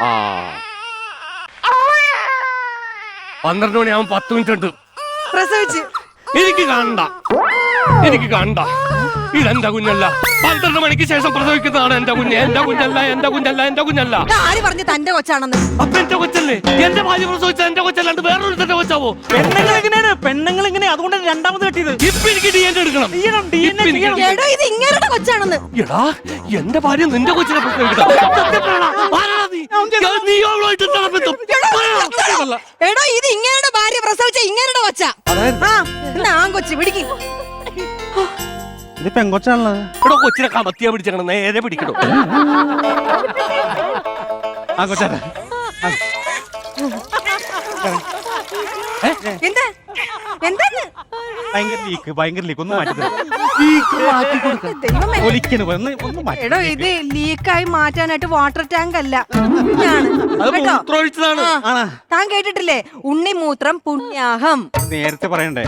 ആ 12 മണിയാവും 10 മിനിറ്റ് ഉണ്ട്. പ്രസവിച്ച് എനിക്ക് കാണണ്ട ഇതെന്റെ കുഞ്ഞല്ല. 12 മണിക്ക് ശേഷം പ്രസവിക്കുന്നതാണ് എന്റെ കുഞ്ഞ്. എന്റെ കുഞ്ഞല്ല. ആര് പറഞ്ഞു തന്റെ കൊച്ചാണെന്ന്? അപ്പൊ എന്റെ കൊച്ചല്ലേ? എന്റെ ഭാര്യ പ്രസവിച്ച എന്റെ കൊച്ചല്ലാണ്ട് വേറൊരു തന്നെ കൊച്ചാവോ? പെണ്ണുങ്ങൾ ഇങ്ങനെ അതുകൊണ്ട് രണ്ടാമത് കെട്ടിയത്. ഇപ്പൊ എനിക്ക് DNA എടുക്കണം. എടോ ഇത് ഇങ്ങേരുടെ കൊച്ചാണെന്ന്. എടാ എന്റെ ഭാര്യ നിന്റെ കൊച്ചിനെ പ്രസവിക്കണം. എടോ ഇത് ഇങ്ങേരുടെ ഭാര്യ പ്രസവിച്ച ഇങ്ങേരുടെ കൊച്ചാ. കൊച്ചു പിടിക്കും. ഇത് പെങ്കൊച്ചാണല്ലോ. ഇവിടെ കൊച്ചിനെ കമത്തിയാ പിടിച്ചേക്കണം. നേരെ പിടിക്കണോ? ആ കൊച്ചാ എന്താ എന്താന്ന്? ഭയങ്കര ലീക്ക് ഒന്ന് മാറ്റി ദൈവമേ. എടോ ഇത് ലീക്കായി മാറ്റാനായിട്ട് വാട്ടർ ടാങ്ക് അല്ല കേട്ടോ. താൻ കേട്ടിട്ടില്ലേ ഉണ്ണിമൂത്രം പുണ്യാഹം? നേരത്തെ പറയണ്ടേ?